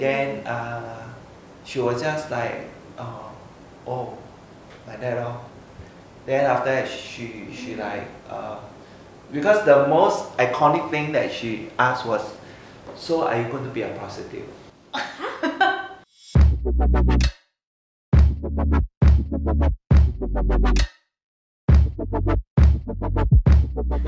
Then she was just like, oh, like that, oh. Then after that, she like, because the most iconic thing that she asked was, so are you going to be a prostitute?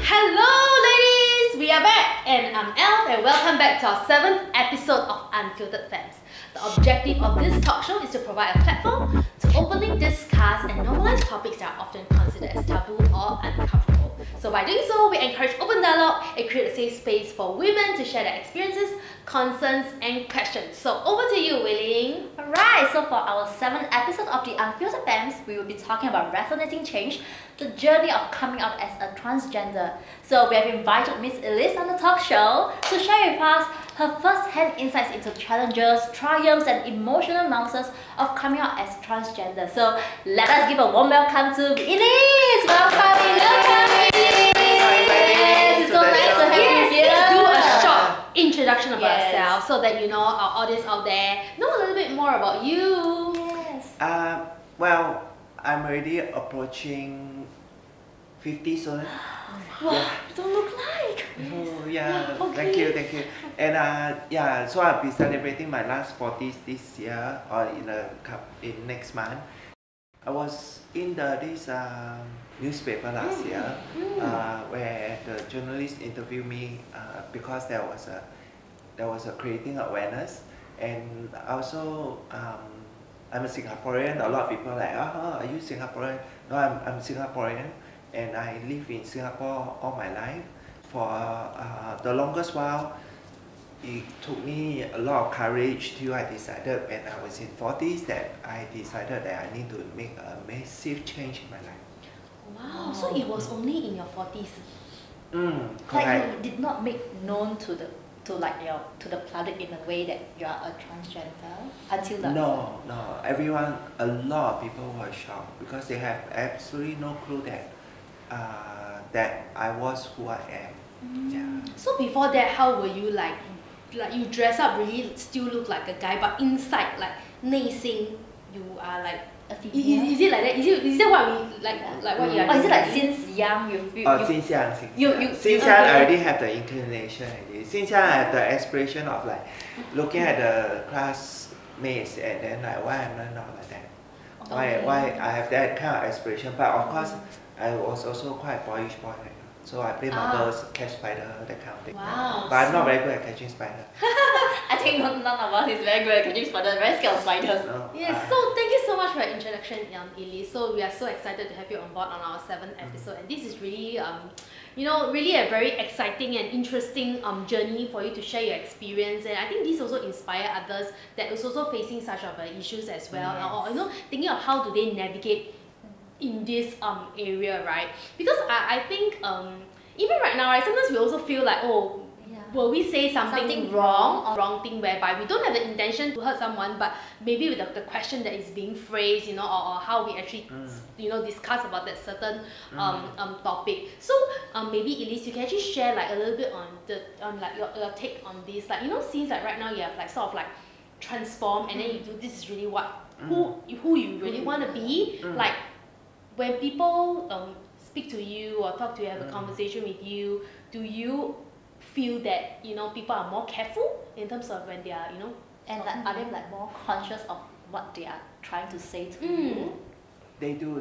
Hello ladies! We are back and I'm Elf and welcome back to our 7th episode of Unfiltered Femmes. The objective of this talk show is to provide a platform to openly discuss and normalize topics that are often considered as taboo or uncomfortable. So by doing so, we encourage open dialogue and create a safe space for women to share their experiences, concerns and questions. So over to you, Wei Ling. Alright, so for our 7th episode of the Unfiltered Femmes, we will be talking about resonating change, the journey of coming out as a transgender. So we have invited Ms Eliss on the talk show to share with us her first-hand insights into challenges, triumphs and emotional nuances of coming out as transgender. So let us give a warm welcome to Eliss! Welcome, Eliss! It's so nice to have you here. Let's do a short introduction about yourself so that our audience out there know a little bit more about you. Yes. Well, I'm already approaching 50 soon. Wow, you don't look like. Oh yeah, okay. thank you. And yeah, so I'll be celebrating my last 40s this year or in next month. I was in this newspaper last year where the journalist interviewed me because there was a creating awareness, and also I'm a Singaporean. A lot of people are like, are you Singaporean? No, I'm Singaporean, and I live in Singapore all my life. For the longest while, it took me a lot of courage till I decided when I was in 40s that I decided that I need to make a massive change in my life. Wow, so it was only in your 40s? Correct. Like you did not make known to the public in a way that you are a transgender until that. No, everyone, a lot of people were shocked because they have absolutely no clue that I was who I am. Yeah. So before that, how were you like you dress up really still look like a guy, but inside like 内心 you are like a female? Is it like that? Is that what we like what you are? Or is it like since young Since young, I already have the inclination already. Since young, I have the aspiration of like looking at the classmates and then like why am I not like that? Why I have that kind of aspiration? But of course, I was also quite boyish boy. So I play marbles, catch spider, that kind of thing. Wow. But I'm not very good at catching spider. I think none of us is very good at catching spiders, very scared of spiders. No, yes, so thank you so much for your introduction, Eliss. So we are so excited to have you on board on our 7th episode, and this is really really a very exciting and interesting journey for you to share your experience, and I think this also inspire others that is also facing such of issues as well, or thinking of how do they navigate in this area, right? Because I think even right now, right, sometimes we also feel like, will we say something wrong or wrong thing whereby we don't have the intention to hurt someone, but maybe with the question that is being phrased, or how we actually discuss about that certain topic. So maybe Eliss, you can actually share like a little bit on like your take on this, like since like right now you have like sort of like transform and then you do this is really what who you really want to be, like when people speak to you or talk to you, have a conversation with you, do you feel that people are more careful in terms of when they are and like, are they like more conscious of what they are trying to say to you? They do.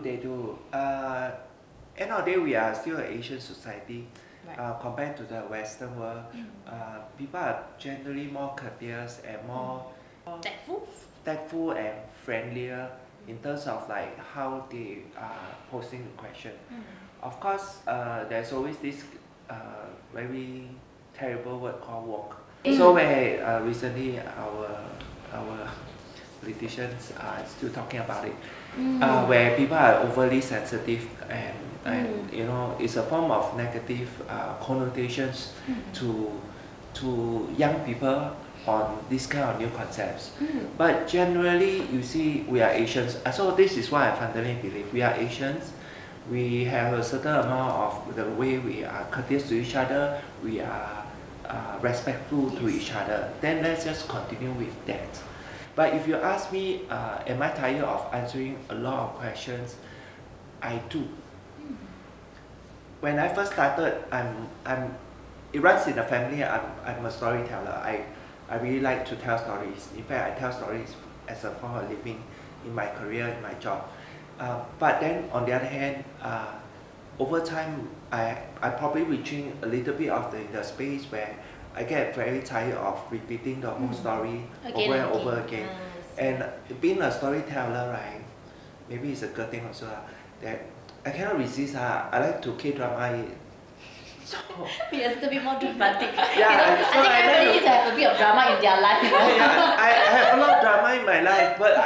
End of the day, we are still an Asian society. Right. Compared to the Western world, people are generally more courteous and more tactful and friendlier in terms of like how they are posing the question. Of course, there's always this very terrible word called woke. So where recently our politicians are still talking about it, where people are overly sensitive and it's a form of negative connotations to young people on this kind of new concepts. But generally, you see, we are Asians. So this is why I fundamentally believe we are Asians. We have a certain amount of the way we are courteous to each other. We are respectful to each other, then let's just continue with that. But if you ask me, am I tired of answering a lot of questions? I do. When I first started, it runs in the family. I'm a storyteller. I really like to tell stories. In fact, I tell stories as a form of living in my career, in my job. But then on the other hand, over time, I probably reaching a little bit of the space where I get very tired of repeating the whole story over and over again. And being a storyteller, right, maybe it's a good thing also, that I cannot resist. I like to K-drama it. So, be a little bit more dramatic. Yeah, I think everybody needs to have a bit of drama in their life. Yeah, I have a lot of drama in my life, but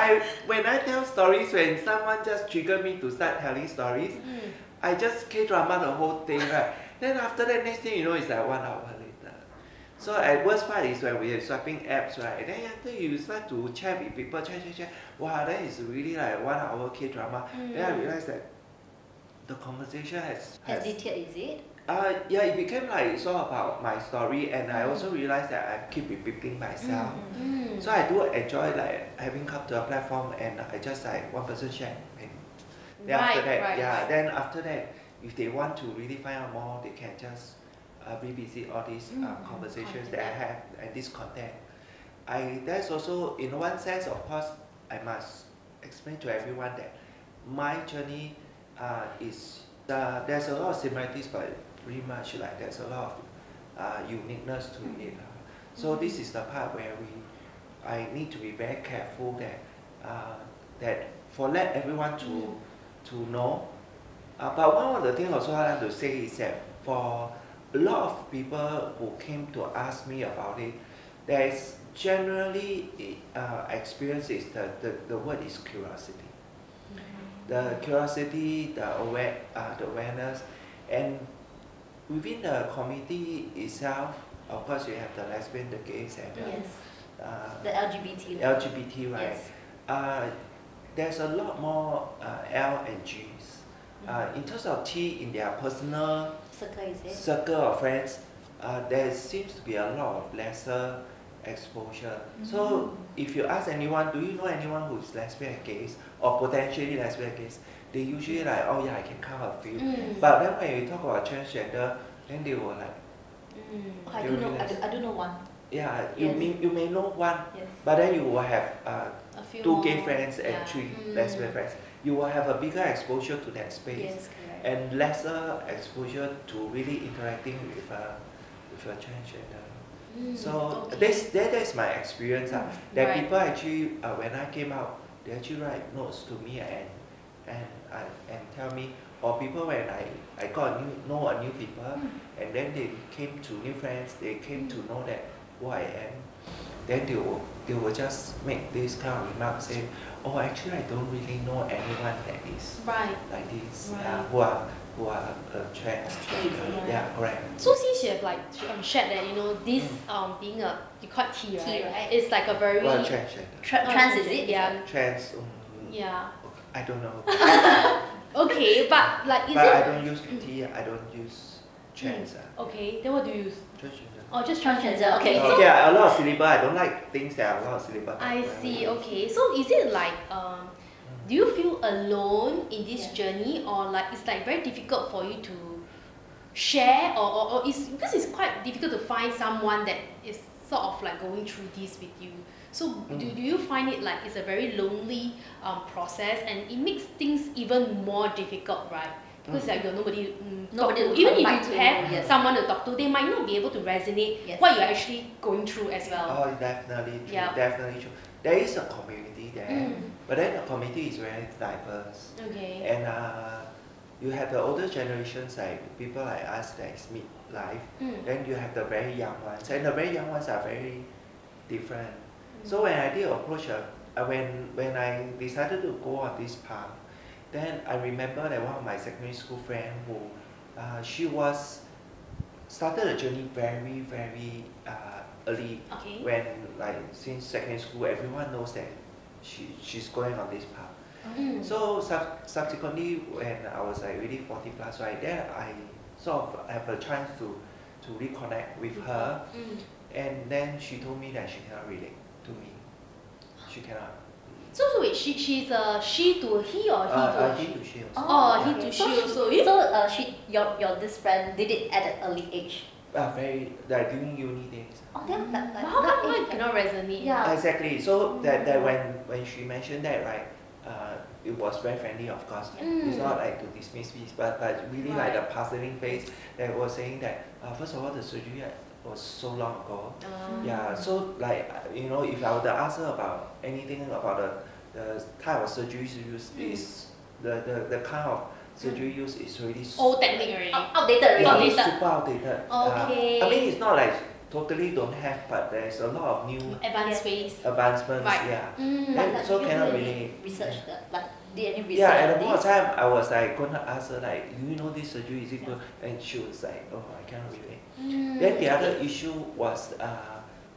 when I tell stories, when someone just trigger me to start telling stories, I just K-drama the whole thing, right? Then after that, next thing you know, it's like 1 hour later. So at worst part is when we are swiping apps, right? And then after you start to chat with people, chat, wow, that is really like 1 hour K-drama. Then I realized that the conversation has detailed, is it? Yeah, it became like it's all about my story, and I also realized that I keep repeating myself. So I do enjoy like having come to a platform and I just like one person share. And then after that, then after that, if they want to really find out more, they can just revisit all these conversations that I have and this content. That's also, in one sense, of course, I must explain to everyone that my journey is, there's a lot of similarities, but pretty much like there's a lot of uniqueness to it. So this is the part where I need to be very careful that for let everyone to know. But one of the things also I like to say is that for a lot of people who came to ask me about it, there is generally experience is the word is curiosity. The curiosity, the awareness, and within the community itself, of course, you have the lesbian, the gays, and the LGBT. LGBT, right? Yes. There's a lot more L and Gs. In terms of T, in their personal circle of friends, there seems to be a lot of lesser exposure. So if you ask anyone, do you know anyone who is lesbian and gays or potentially lesbian and gays, they usually like, oh yeah, I can count a few. But then when you talk about transgender, then they will like, I do know one. Yeah, you may know one, but then you will have two gay friends and three lesbian friends. You will have a bigger exposure to that space and lesser exposure to really interacting with a transgender. So that's my experience. That people actually, when I came out, they actually write notes to me and tell me, or people when I got know a new people, and then they came to new friends, they came to know that who I am, then they will just make this kind of remarks saying, oh, actually I don't really know anyone that is like this, who are trans. Yeah, correct. So since you have like shared that, you know, this being a, you call it T, right? It's like a very trans, is it? Yeah. Trans. Yeah. I don't know. Okay, but like, I don't use T. I don't use trans. Okay, then what do you use? Transgender. Oh, just transgender. Okay. Okay, a lot of syllable. I don't like things that are a lot of syllable. I see. Okay, so is it like do you feel alone in this journey, or like it's like very difficult for you to share, or is because it's quite difficult to find someone that is sort of like going through this with you? So do you find it like it's a very lonely process, and it makes things even more difficult, right? Because like you're nobody to. Even if you have someone to talk to, they might not be able to resonate what you're actually going through as well. Oh, definitely true. Definitely true. There is a community there, but then the community is very diverse. Okay. And you have the older generations, like people like us that is midlife. Then you have the very young ones, and the very young ones are very different. So when I did approach when I decided to go on this path, then I remember that one of my secondary school friend who she was started the journey very early. When like since secondary school everyone knows that she's going on this path. So subsequently when I was like really 40 plus, right, then I sort of have a chance to to reconnect with her. And then she told me that she cannot relate to me. She cannot. So wait, she's a she to he or he to he to she also. Oh, he to she also. So your this friend did it at an early age. Very like during uni days. Oh, then How come it cannot resonate? Yeah. Exactly. So that when she mentioned that, right, it was very friendly, of course. It's not like to dismiss me, but really like the puzzling face that was saying that first of all the surgery was so long ago. Yeah. So like if I were to ask her about anything about the type of surgeries used, is the kind of surgery used is really old technique already. Outdated yeah, already. super outdated. Okay. I mean it's not like totally don't have, but there's a lot of new Advanced ways. advancements. Right. Yeah. Like, So you cannot did really. research like did any research? Yeah, at the on point of this? time, I was like going to ask her like, do you know this surgery is it good? And she was like, oh, I cannot relate. Then the other issue was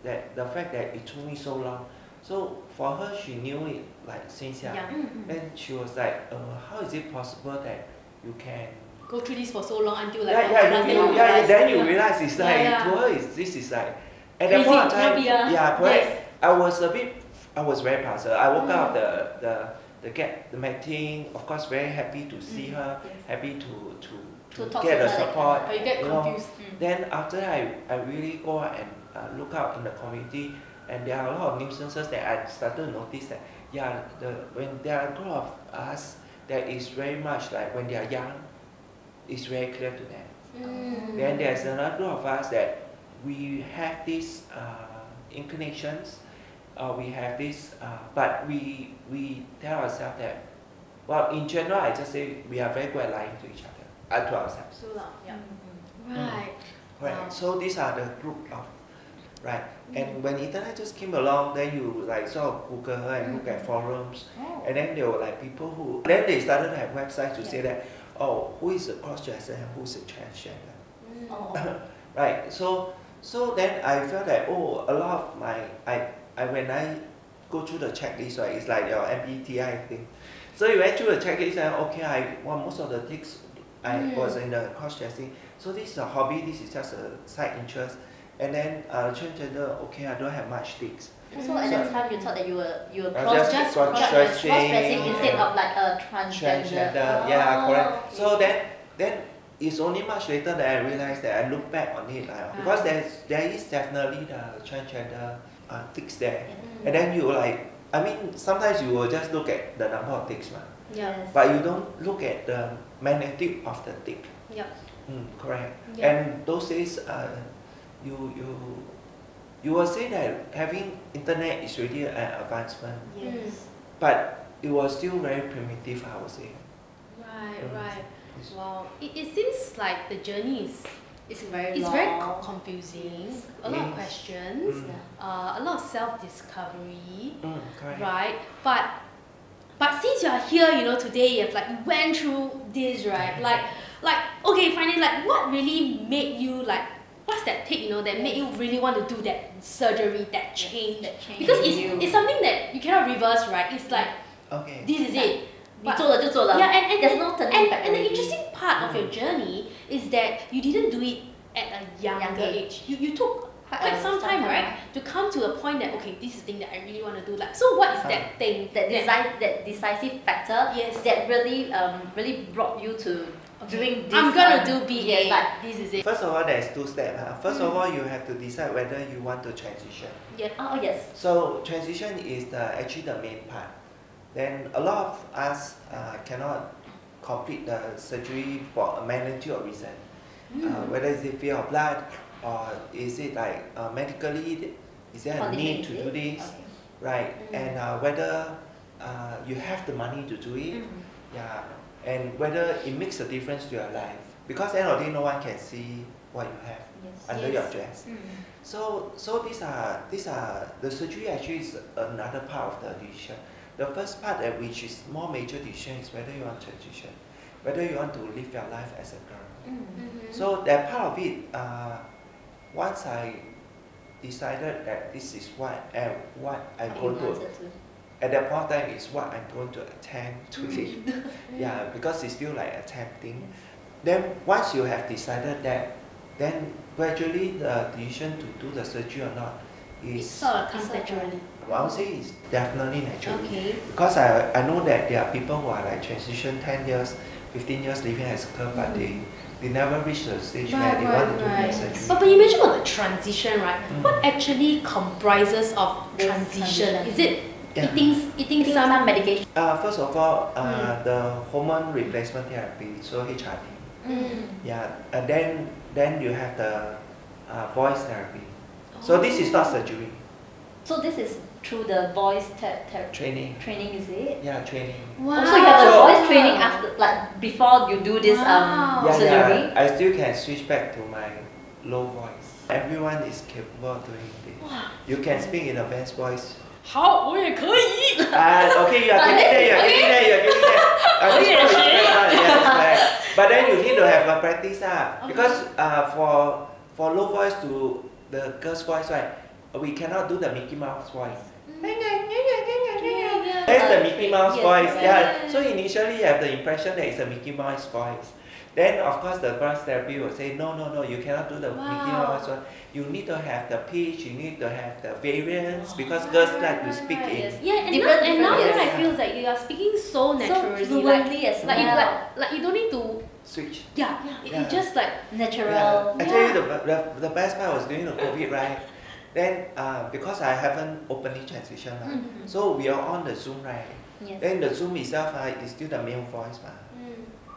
that the fact that it took me so long. So for her, she knew it like since young. Then she was like, how is it possible that you can Go through this for so long until like then you realize it's like to her this is like at that point of time correct. I was very puzzled. I woke up the meeting, of course very happy to see her, happy to get the support. But you get confused. Then after that I really go out and look out in the community, and there are a lot of nuisances that I started to notice that when there are a group of us that is very much like when they are young, it's very clear to them. Then there's another group of us that we have these inclinations, we have this, but we tell ourselves that, well, in general, I just say we are very good at lying to each other, to ourselves. So right. Right. Wow. So these are the group of, right. And when internet just came along, then you like sort of Google her and look at forums, and then there were like people who, then they started to have websites to say that, oh, who is a cross-dresser and who's a transgender? Right. So then I felt that a lot of my when I go through the checklist, right, it's like your MBTI thing. So you went through the checklist and okay, most of the ticks I was in the cross-dressing. So this is a hobby. This is just a side interest. And then transgender, okay, I don't have much ticks. So at that time you thought that you were cross-dressing instead of like a transgender. Yeah, correct. So then it's only much later that I realized that I look back on it because there is definitely the transgender ticks there. And then you like, I mean, sometimes you will just look at the number of ticks, but you don't look at the magnitude of the tick. Correct. And those days, you will say that having internet is really an advancement, but it was still very primitive, I would say. Right. Wow. It seems like the journey is very confusing. A lot of questions, a lot of self-discovery, right? But since you are here, today you went through this, right? Okay, finally, what really made you what's that take, that made you really want to do that surgery, that change? Because it's something that you cannot reverse, right? It's like, this is it. But, and there's no turning back. And the interesting part of your journey is that you didn't do it at a younger age. You took quite some time, right? To come to the point that, okay, this is the thing that I really want to do. So what is that thing? That decisive factor that really brought you to doing this. I'm gonna do BA, this is it. First of all, there's two steps. First of all, you have to decide whether you want to transition. Yes. So transition is actually the main part. Then a lot of us cannot complete the surgery for a magnitude of reason. Whether it's a fear of blood, or is it medically, is there a need to do this, right? And whether you have the money to do it, and whether it makes a difference to your life. Because at the end of the day, no one can see what you have under your dress. So these are the surgery actually is another part of the decision. The first part, which is more major decision, is whether you want to transition, whether you want to live your life as a girl. So that part of it, once I decided that this is what I'm going to, at that point of time, is what I'm going to attempt to live. Because it's still like attempting. Then once you have decided that, then gradually the decision to do the surgery or not is sort of comes naturally. I would say it's definitely natural. Okay. Because I know that there are people who are like transition 10 years, 15 years living as a curve, but they never reach the stage where they want to do the surgery. But you mentioned about the transition, right? What actually comprises of transition? Is it eating some medication? First of all, the hormone replacement therapy, so HRT. Yeah, and then you have the voice therapy. So this is not surgery. So this is through the voice Training. Training, is it? Yeah, training. Wow. So you have the voice training after, like before you do this surgery? Yeah, I still can switch back to my low voice. Everyone is capable of doing this. Wow. You can speak in a bass voice. 好，我也可以。 Okay, you are getting there, you are getting there, you are getting there. Yes, but then you need to have a practice because for low voice to the girl's voice, right, we cannot do the Mickey Mouse voice. That's the Mickey Mouse voice. Yeah. So initially you have the impression that it's a Mickey Mouse voice. Then of course the voice therapy will say no, you cannot do the Mickey Mouse voice. You need to have the pitch, you need to have the variance because girls like to speak in. Yeah, and now I feel that you are speaking so naturally, so fluently as well. Like you don't need to switch. Yeah. It's just like natural. Yeah. I tell you the best part was during the COVID, right? Then because I haven't openly transitioned, so we are on the Zoom, right? Yes. Then the Zoom itself is still the male voice.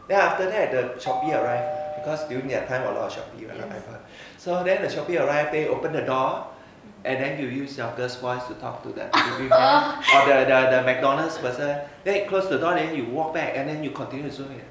Then after that the Shopee arrived because during that time a lot of Shopee arrived. So then the Shopee arrived, they open the door and then you use your girl's voice to talk to the delivery man or the McDonald's person. Then you close the door, then you walk back and then you continue Zooming.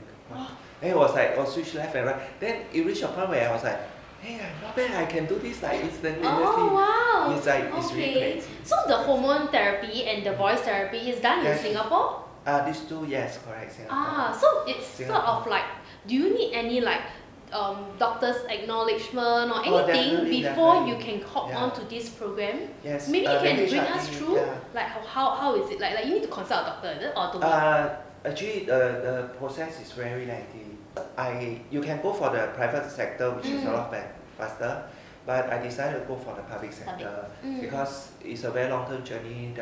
Then it was like, switch left and right. Then it reached a point where I was like, hey, I'm not bad, I can do this like instantly. Oh wow! It's like, it's really crazy. So the hormone therapy and the voice therapy is done in Singapore? These two, yes, correct, Singapore. So it's sort of like, do you need any like doctor's acknowledgement or anything before you can hop on to this program? Yes. Maybe you can bring us through, like how is it? Like you need to consult a doctor, is it? Or do actually, the process is very lengthy. You can go for the private sector, which is a lot faster, but I decided to go for the public sector because it's a very long-term journey.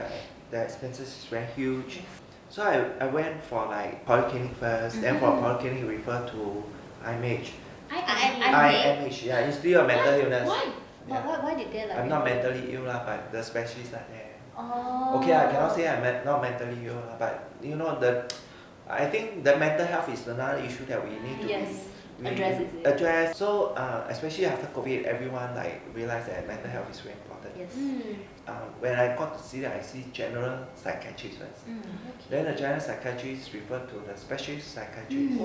The expenses is very huge. So I went for like polyclinic first, then for polyclinic refer to IMH. IMH, yeah, it's still a mental illness. Why? Why did they like? I'm not mentally ill, but the specialists are there. Oh. Okay, I cannot say I'm not mentally ill, but you know I think the mental health is another issue that we need to address. So especially after COVID, everyone like realized that mental health is very important. Yes. When I got to see that, I see general psychiatrist first. Then the general psychiatrist referred to the specialist psychiatrist.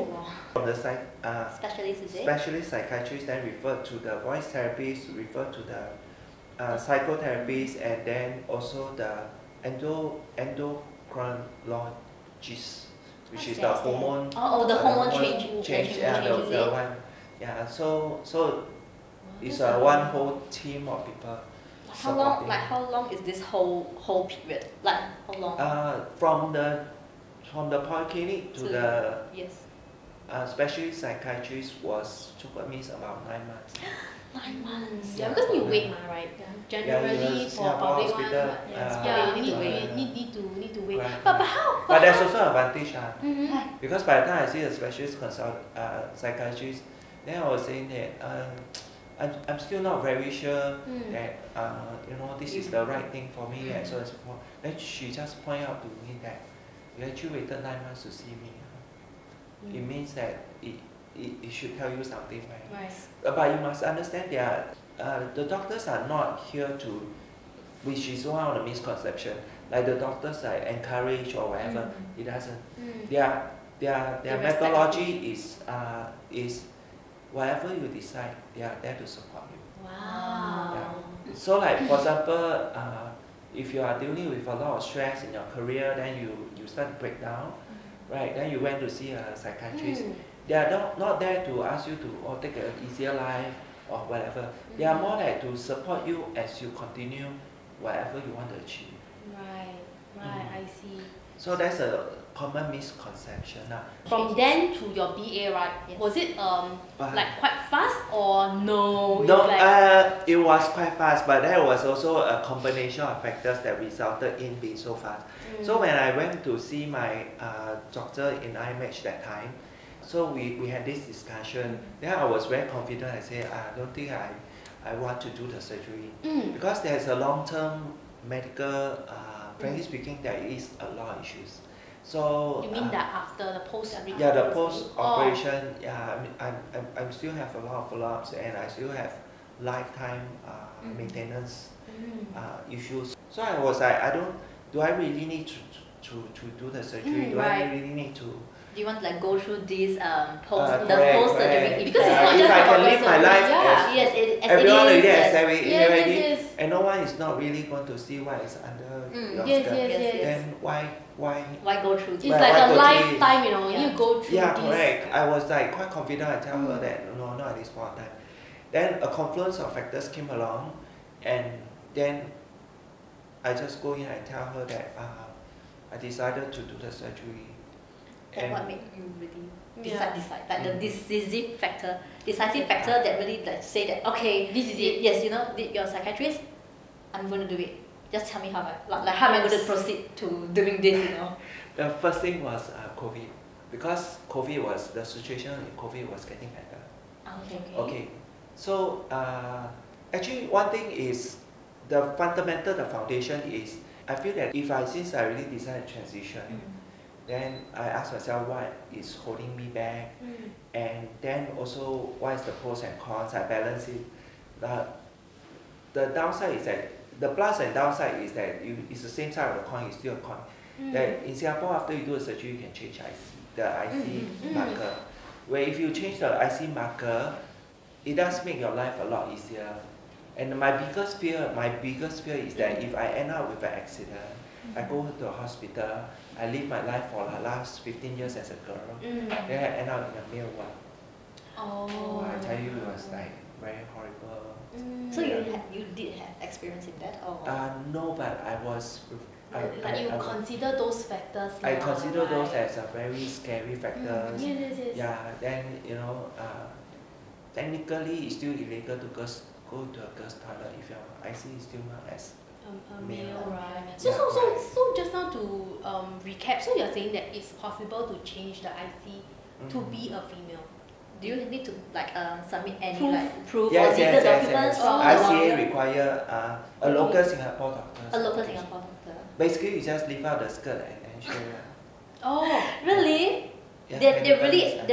From the specialist psychiatrist then referred to the voice therapist, referred to the psychotherapist, and then also the endocrinologist, which is the hormone. The hormone change. Yeah, the one. Yeah, so it's a one whole team of people. How long is this whole period? Like how long? From the polyclinic to the specialist psychiatrist was means about 9 months. 9 months. Yeah, because you wait, right? Generally for public one, you need to wait. Right. But how? But there's also an advantage, because by the time I see the specialist psychiatrist, then I was saying that I'm still not very sure that this is the right thing for me and so on and so forth. Then she just point out to me that you actually waited 9 months to see me. It means that it should tell you something, right? But you must understand that the doctors are not here to, which is one of the misconception. Like the doctors like encourage or whatever, it doesn't. Their methodology is whatever you decide, they are there to support you. Wow. Yeah. So like for example, if you are dealing with a lot of stress in your career, then you start to break down, right? Then you went to see a psychiatrist. They are not there to ask you to take an easier life or whatever. They are more there to support you as you continue whatever you want to achieve. Right, I see. So that's common misconception. From then to your BA, right? Yes. Was it like quite fast or no? No, It's like... it was quite fast, but there was also a combination of factors that resulted in being so fast. So when I went to see my doctor in IMH that time, so we had this discussion. Then I was very confident. I said, I don't think I want to do the surgery because there's a long-term medical, frankly speaking, there is a lot of issues. So you mean that after the post? Yeah, the post-operation. Yeah, I still have a lot of follow-ups, and I still have lifetime maintenance issues. So I was like, do I really need to do the surgery? Do I really need to? Do you want to like go through this post-surgery? Because it's not if just I about can live my life as everyone already accept it already, and no one is not really going to see what is under your skirt. Then why go through this? It's like a lifetime, you know, you go through Yeah, this. correct. I was like quite confident. I tell her that no, not at this point of time. Then a confluence of factors came along, and then I just go in and tell her that I decided to do the surgery. And what made you really decide? Like the decisive factor that really like say that, okay, this is it. Yes, you know, your psychiatrist, I'm going to do it. Just tell me how am I going to proceed to doing this, you know? The first thing was COVID, because the situation in COVID was getting better. Okay. So actually one thing is, the foundation is, I feel that since I really decided to transition, then I ask myself what is holding me back, and then also what is the pros and cons. I balance it. The downside is that, the plus and downside is that it's the same side of the coin, it's still a coin. That in Singapore, after you do a surgery, you can change the IC marker. Where if you change the IC marker, it does make your life a lot easier. And my biggest fear is that if I end up with an accident, I go to a hospital, I live my life for the last 15 years as a girl, then I end up in a male one. Oh, I tell you, it was like very horrible. So you did have experience in that? Or? No, but I was... you consider those factors? I consider those as a very scary factors. Yes. Yeah, then, you know, technically it's still illegal to go to a girl's toilet if your IC is still not as a male, right? So just now to recap, so you're saying that it's possible to change the IC to be a female? Do you need to like submit any proof or yes, legal documents from the ICA lawyer? require a local Singapore doctor. A local Singapore doctor. Basically, you just leave out the skirt and show. Oh, really? Yeah, they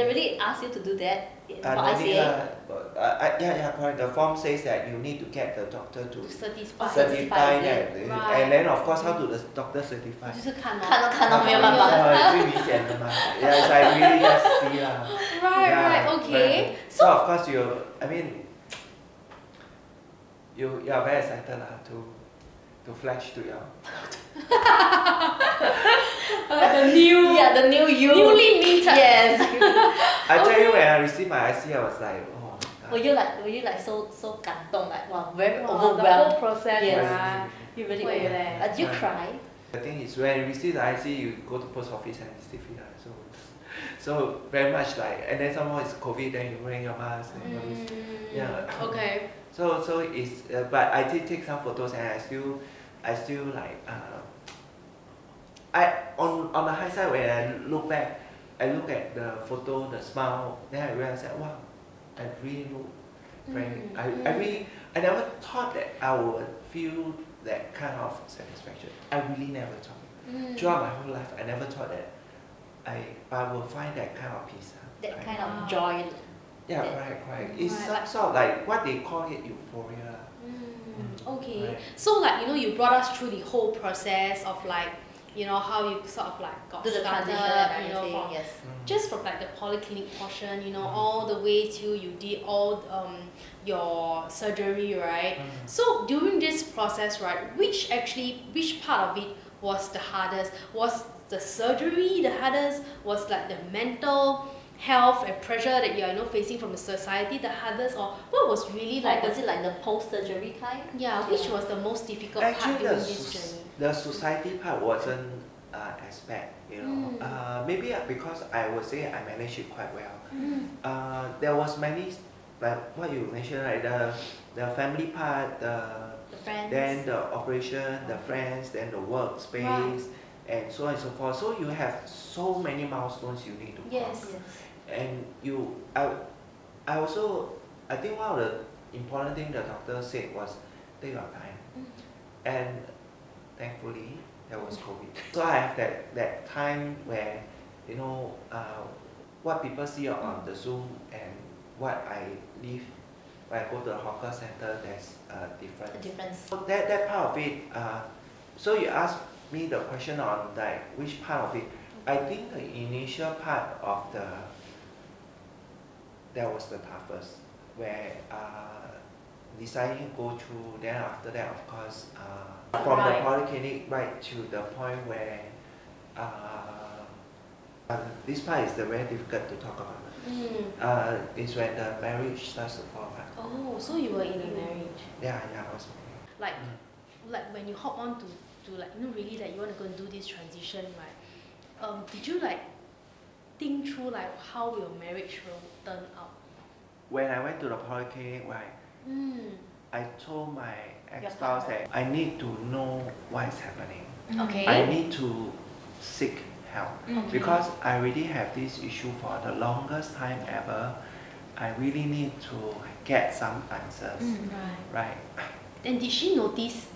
really ask you to do that for ICA? Yeah, correct. The form says that you need to get the doctor to certify that. Right. And then of course, how do the doctor certify? 就是看没有办法。最明显的嘛。Yeah, it's like really just see lah. Right, okay. So of course you are very excited lah to flash to your the new you. Newly minted. Yes. I tell you, when I received my IC, I was like, oh my god. Were you like so 感动, like wow, very the overwhelmed? whole process, Yes. You really overwhelmed. Did you cry? The thing is, when you receive the IC, you go to post office and receive it. So very much like, and then someone is COVID, then you wearing your mask and all this. Yeah. Okay. So it's, but I did take some photos, and I still like, on the high side, when I look back, I look at the photo, the smile, then I realized that wow, I really look very. I never thought that I would feel that kind of satisfaction. I really never thought. Throughout my whole life, I never thought that I will find that kind of peace. That kind of joy. Yeah, correct. It's some sort of like what they call it euphoria. Okay. Right. So like, you know, you brought us through the whole process of like, you know, how you sort of like got the started, transition and you know, everything, from, yes. just from like the polyclinic portion, you know, all the way till you did all your surgery, right? So during this process, right, which part of it was the hardest? Was the surgery the hardest? Was like the mental health and pressure that you're, you know, facing from the society the hardest, or what was really like? Was it like the post-surgery kind? Yeah, which was the most difficult part during this journey? The society part wasn't aspect, you know. Maybe because I would say I managed it quite well. There was many, like what you mentioned, right? The family part, friends. then the operation, the friends, then the workspace, and so on and so forth. So you have so many milestones you need to cross. And I also, I think one of the important things the doctor said was take your time. And thankfully, there was COVID. So I have that time where, you know, what people see on the Zoom and what I live when I go to the hawker center, there's a difference. So that part of it, so you asked me the question on like which part of it. I think the initial part of that was the toughest, where deciding to go through, then after that of course, from the polyclinic right to the point where this part is very difficult to talk about. It's when the marriage starts to fall apart. Oh, so you were in a marriage? Yeah, I was married. Like when you hop on to like, you know, really like you want to go and do this transition, right? Did you like think through like how your marriage will turn out? When I went to the polyclinic, right, I told my ex-spouse that I need to know what is happening. Okay. I need to seek help because I really have this issue for the longest time ever. I really need to get some answers. Right. And did she notice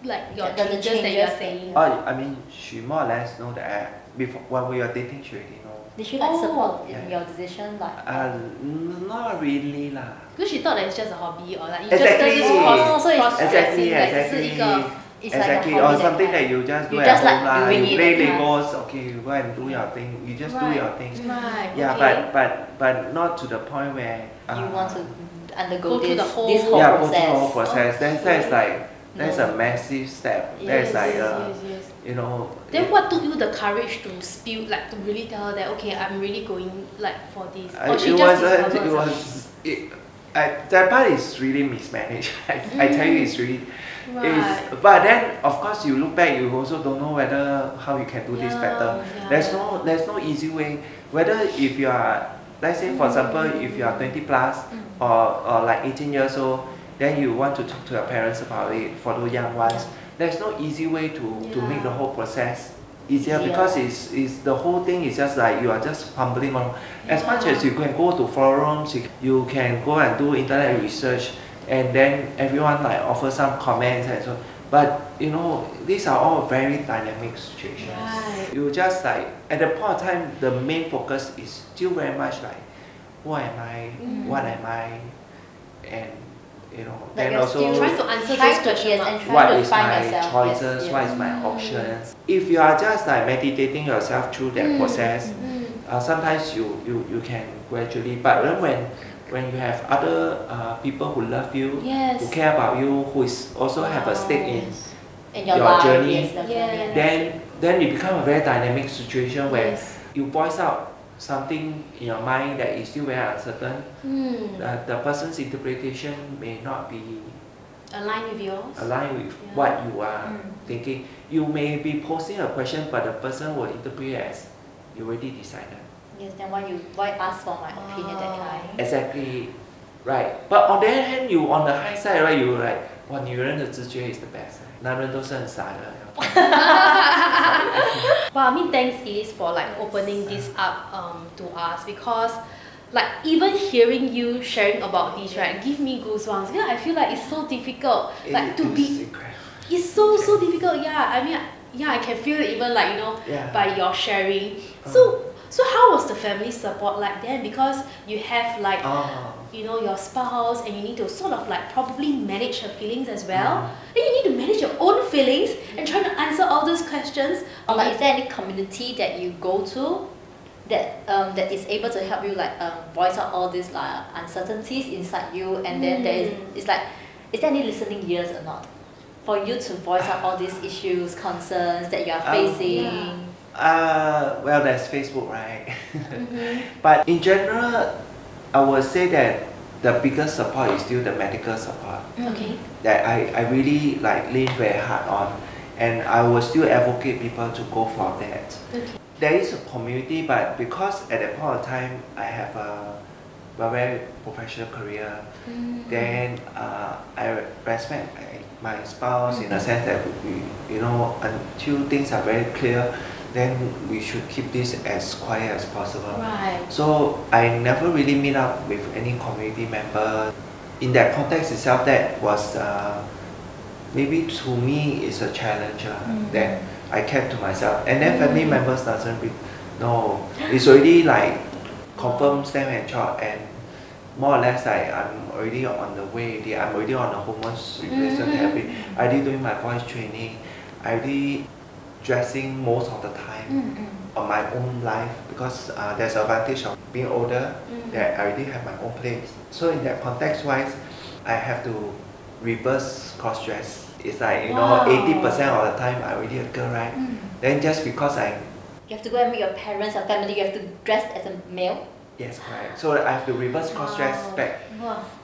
like your changes that you're saying? Oh, I mean, she more or less know that before when we were dating, she already know. Did she like support in your decision? Like not really lah. Because she thought that it's just a hobby or like you exactly. just cross Exactly, or something that you just do at home lah. You play Legos, okay, you go and do your thing. You just do your thing. Yeah, but not to the point where you want to undergo this whole process. Yeah, go through the whole process. That's like a massive step. That's like you know. Then what took you the courage to spill, like to really tell her that okay, I'm really going like for this? Or she just that part is really mismanaged. I tell you, it's really. But then of course you look back, you also don't know whether how you can do this better. There's no easy way. Whether if you are, let's say for example, if you are 20 plus or like 18 years old, then you want to talk to your parents about it for the young ones. There's no easy way to make the whole process easier because it's the whole thing is just like you are just fumbling on. As much as you can go to forums, you can go and do internet research, and then everyone like offer some comments and so. But you know, these are all very dynamic situations. You just like at the point of time, the main focus is still very much like, who am I? What am I? And you know, like then also trying to answer those questions and what is my choices? What is my options? If you are just like meditating yourself through that process, sometimes you can gradually. But then when you have other people who love you, who care about you, who is also have a stake in your journey, then it becomes a very dynamic situation where you voice out something in your mind that is still very uncertain. The person's interpretation may not be aligned with yours. Aligned with what you are thinking. You may be posing a question, but the person will interpret as you already decided. Yes, then why ask for my opinion that time? Exactly, right. But on the other hand, you on the high side, right? You like, 哇，女人的直觉 is the best. 男人都是很傻的。Well, I mean, thanks Eliss for like opening this up to us, because like even hearing you sharing about this, right, give me goosebumps. Yeah, I feel like it's so difficult, like to be. It's so difficult. Yeah, I mean, I can feel it even like, you know, by your sharing. So how was the family support like then? Because you have like, you know, your spouse, and you need to sort of like probably manage her feelings as well. Then you need to manage your own feelings and try to answer all those questions. Like, is there any community that you go to that that is able to help you like voice out all these like uncertainties inside you, and then is there any listening ears or not for you to voice out all these issues, concerns that you are facing? Well, there's Facebook, right? But in general, I would say that the biggest support is still the medical support. Okay. That I really like lean very hard on, and I will still advocate people to go for that. Okay. There is a community, but because at that point of time I have a very professional career, then I respect my spouse in a sense that we, you know, until things are very clear, then we should keep this as quiet as possible. Right. So I never really meet up with any community member. In that context itself, that was maybe to me is a challenge that I kept to myself. And then family members doesn't know. It's already like confirmed, stem and chop, and more or less like I'm already on the way. I'm already on the hormones replacement therapy. I already doing my voice training. I already dressing most of the time on my own life, because there's an advantage of being older that I already have my own place. So in that context wise, I have to reverse cross dress. It's like, you know, 80% of the time I already a girl, right? Then just because you have to go and meet your parents or family, you have to dress as a male. Yes, correct. So I have to reverse cross dress back.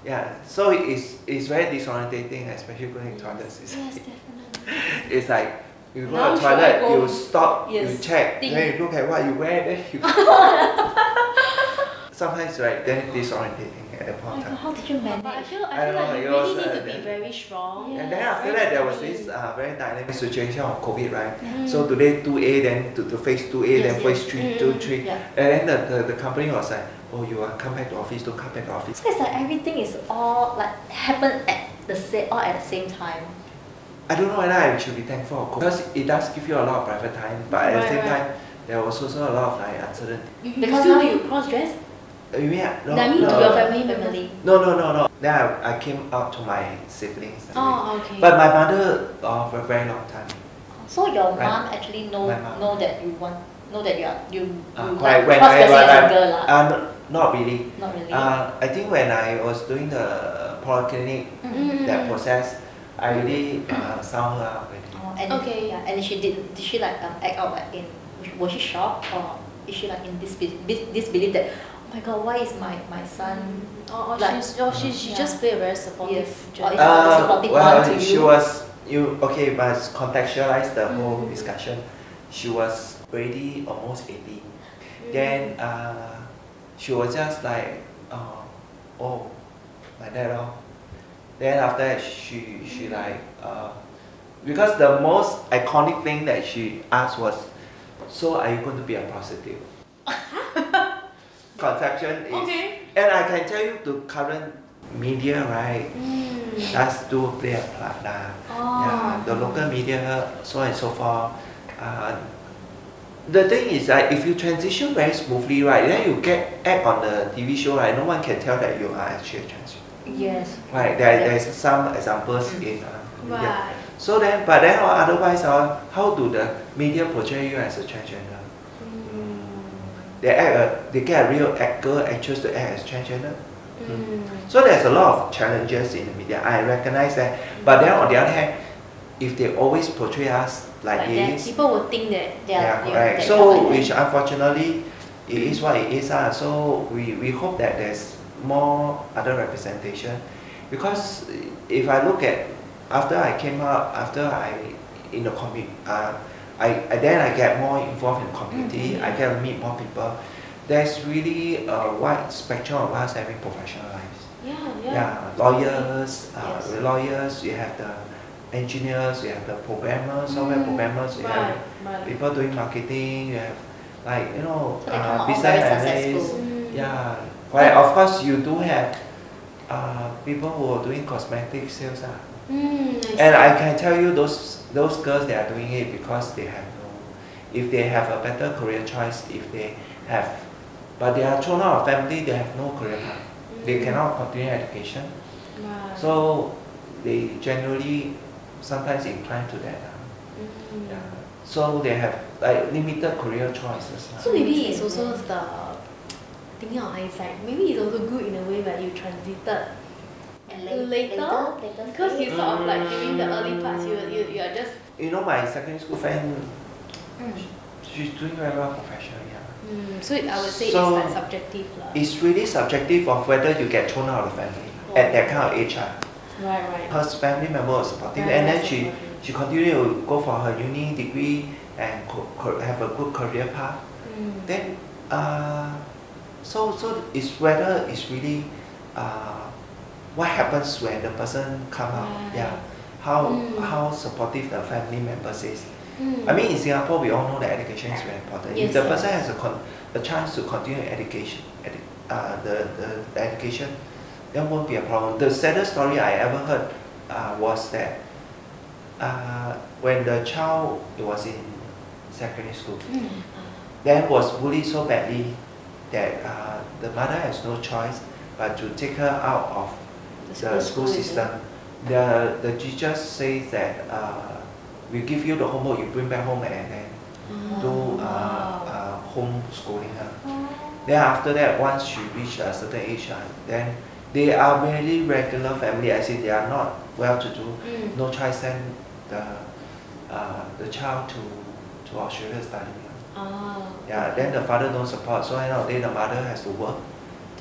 Yeah. So it's very disorientating, especially going to toilets. Yes, definitely. It's like you go to the toilet, you stop, you check, then you look at what you wear, then you sometimes right, then disorientating at the point of time. How did you manage? But I feel like you really need to be very strong. And then after that, there was this very dynamic situation of COVID, right? So today 2A, then to phase 2A, then phase 3, 3. And then the company was like, oh, you are come back to office, don't come back to office. So it's like everything is all like happen at the same time. I don't know whether I should be thankful, because it does give you a lot of private time, but at the same time, there was also a lot of like uncertainty. Because now you cross dress? You mean, to your family? No. Then I came out to my siblings. Oh, okay. But my mother for a very long time. So your mom actually know that you like cross-dressing as a girl not really. Not really. I think when I was doing the polyclinic, that process, I really sound her out already. And did she like act out like was she shocked, or is she like in disbelief that, oh my god, why is my son she just played a very supportive well, she was but contextualize the whole discussion. She was already almost 18. Then she was just like, oh, like that. Then after that, she like, because the most iconic thing that she asked was, so are you going to be a prostitute? Conception is, and I can tell you the current media, right, that's do play a part now. Yeah, the local media, so on and so forth. The thing is that if you transition very smoothly, right, then you act on the TV show, right, no one can tell that you are actually a transgender. Yes. Right, there's some examples in media. So then, but then otherwise, how do the media portray you as a transgender? They get a real girl actress to act as transgender. So there's a lot of challenges in the media. I recognize that. But then on the other hand, if they always portray us like this, people will think that they are correct. So which unfortunately it is what it is. So we hope that there's more other representation, because if I look at after I came out, after I in the community, then I get more involved in the community. I get to meet more people. There's really a wide spectrum of us having professional lives. Lawyers, lawyers. You have the engineers. You have the programmers, software programmers. You have people doing marketing. You have business analysts. Of course, you do have people who are doing cosmetic sales. And I can tell you those girls, they are doing it because they have if they have a better career choice, if they have, but they are thrown out of family, they have no career path. They cannot continue education. So they generally sometimes incline to that. So they have like limited career choices. So maybe it's also the thinking of hindsight. Maybe it's also good in a way that you transited later, because you sort of like during the early parts, you are just. My secondary school friend, she's doing very well professionally. So I would say it's like subjective. It's really subjective of whether you get thrown out of the family at that kind of age. Right. Her family member was supportive, and then she continued to go for her uni degree and have a good career path. Then so it's whether it's really what happens when the person come out, how supportive the family members is. I mean, in Singapore, we all know that education is very important. Yes, if the person has a chance to continue education, the education, there won't be a problem. The saddest story I ever heard was that when the child was in secondary school, then was bullied so badly that the mother has no choice but to take her out of the school system. The teacher says that we give you the homework, you bring back home and then do homeschooling her. Then after that, once she reached a certain age, then they are really regular family, as if they are not well-to-do, no choice send the child to Australia studying. Yeah, then the father don't support, so end of the day the mother has to work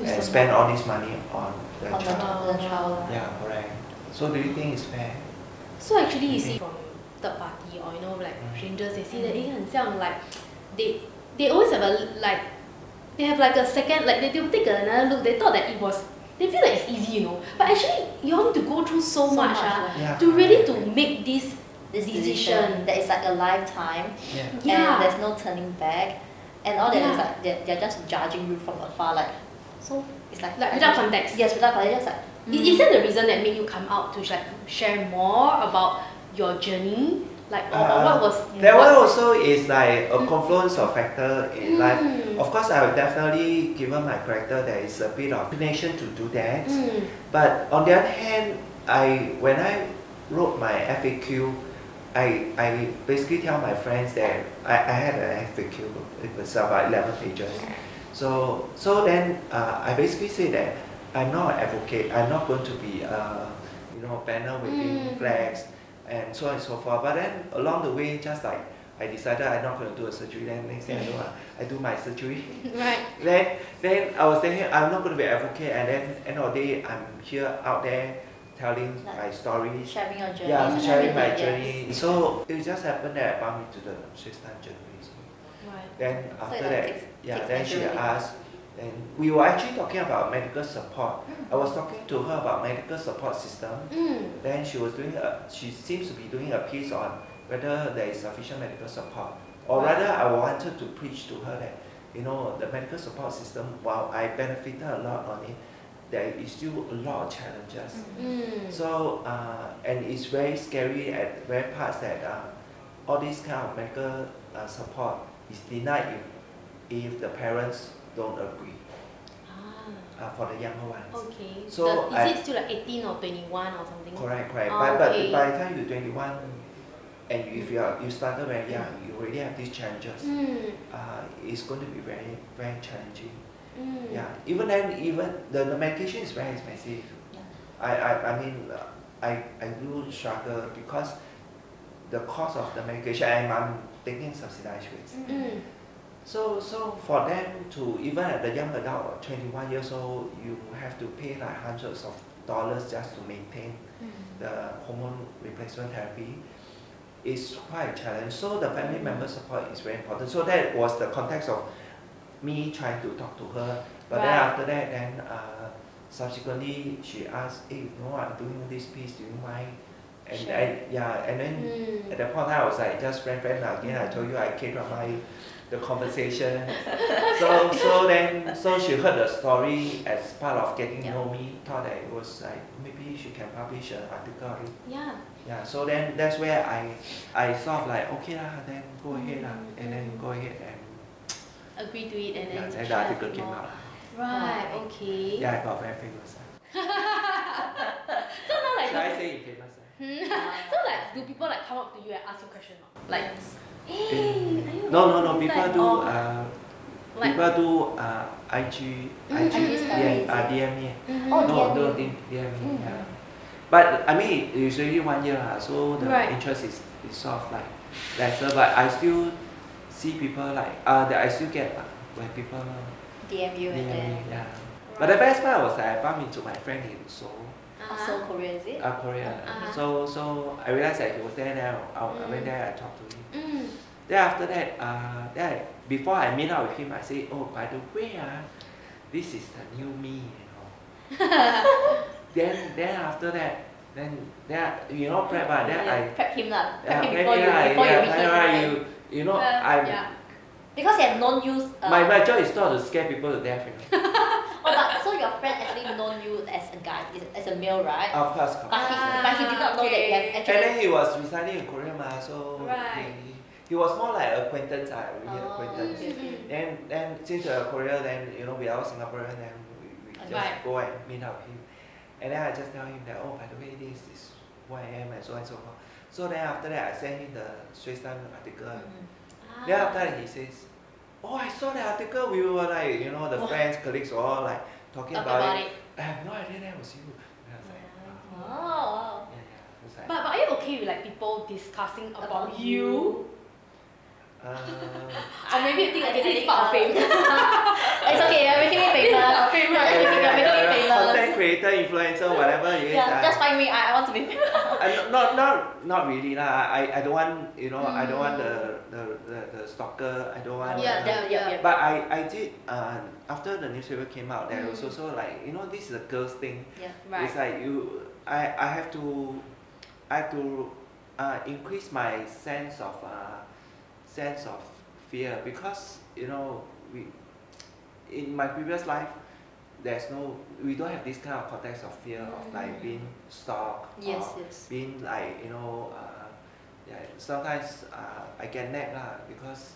and spend all this money on the child. Yeah, correct. So do you think it's fair? So actually you see from third party or like strangers, they see that 很像 like they always have a like they have like a second, like they will take another look. They thought that it was, they feel like it's easy, but actually you all need to go through so much to really to make this decision that is like a lifetime, and there's no turning back, and all that is like they're just judging you from afar, like, so it's like without context. Yes, without context, just like. Is that the reason that made you come out to like share more about your journey? Like, or what was... That one also is like a confluence of factor in life. Of course, I would definitely, given my character, there is a bit of inclination to do that. But on the other hand, when I wrote my FAQ, I basically tell my friends that I had an FAQ, it was about 11 pages. So then I basically say that I'm not an advocate, I'm not going to be banner waving flags and so on and so forth. But then along the way, just like I decided I'm not going to do a surgery, then next thing I know, I do my surgery. Right. Then I was thinking I'm not going to be an advocate, and then end of the day I'm here out there telling my story. Sharing your journey. Yeah, sharing my journey. So it just happened that I bumped into the Swiss time journalist. Right. Then after that, then she asked, and we were actually talking about medical support. I was talking to her about medical support system. Then she was she seems to be doing a piece on whether there is sufficient medical support. Or rather, I wanted to preach to her that, the medical support system, while I benefited a lot on it, there is still a lot of challenges. So, and it's very scary at very parts that all this kind of medical support is denied if the parents don't agree for the younger ones. Okay. So is it still like 18 or 21 or something? Correct. But by the time you're 21, and if you started very young, you already have these challenges. It's going to be very, very challenging. Yeah. Even then, the medication is very expensive. I mean, I do struggle because the cost of the medication, and I'm taking subsidized rates. So for them to, even at the young adult, 21 years old, you have to pay like hundreds of dollars just to maintain the hormone replacement therapy. It's quite a challenge. So the family member support is very important. So that was the context of me trying to talk to her. But then after that, then subsequently she asked, hey, I'm doing this piece, do you mind? And and then at that point I was like, just friend again. I told you I K-drama the conversation. so she heard the story as part of getting to know me, thought that it was like maybe she can publish an article on it. Yeah, so then that's where I thought like, okay then go ahead and then go ahead and agree to it, and then the article came out. Right, okay. Yeah, I got very famous. So now like, should I say it famous? So like, do people like come up to you and ask you questions? Like, hey, no. People do people do IG DM me. No, DM me. Yeah. But I mean, it's already 1 year, so the interest is sort of like lesser. But I still see people like that I still get when people DM you and then. Yeah. But the best part was that I bumped into my friend in Seoul. Seoul, Korea, is it? Korea. So I realized that he was there. Then I went there. I talked to him. Then after that, before I meet up with him, I say, oh, by the way, this is the new me, you know. then after that, then you know prep, then I prep him lah. Prep him him before you meet him. You know I. Because he had known you. My job is not to scare people to death, you know. But so your friend actually known you as a guy, as a male, right? Of course. But he did not know that you have actually. And then he was residing in Korea, so he was more like acquaintance, really acquaintance. Okay. Then since Korea, then you know we are all Singaporean, then we just go and meet up with him. And then I just tell him that, oh, by the way, this is who I am and so on and so forth. So then after that, I sent him the Switzerland article. Then after that, he says, oh, I saw the article. We were like, you know, the friends, colleagues were all like talking about it. I have no idea that was you. And I was like, wow. Yeah. But are you okay with like people discussing about you? Or maybe you think, okay, this is part of fame. It's okay, you're making me famous. You're making me famous. Content creator, influencer, whatever it is. Yeah, just find me. I want to be famous. Not really lah. I don't want, you know, I don't want the stalker. I don't want. Yeah. But I did. After the newspaper came out, there was also like, you know, this is a girl's thing. Yeah. Right. It's like I have to increase my sense of fear, because you know in my previous life we don't have this kind of context of fear of like being stalked or being like, you know, sometimes I get nagged lah, because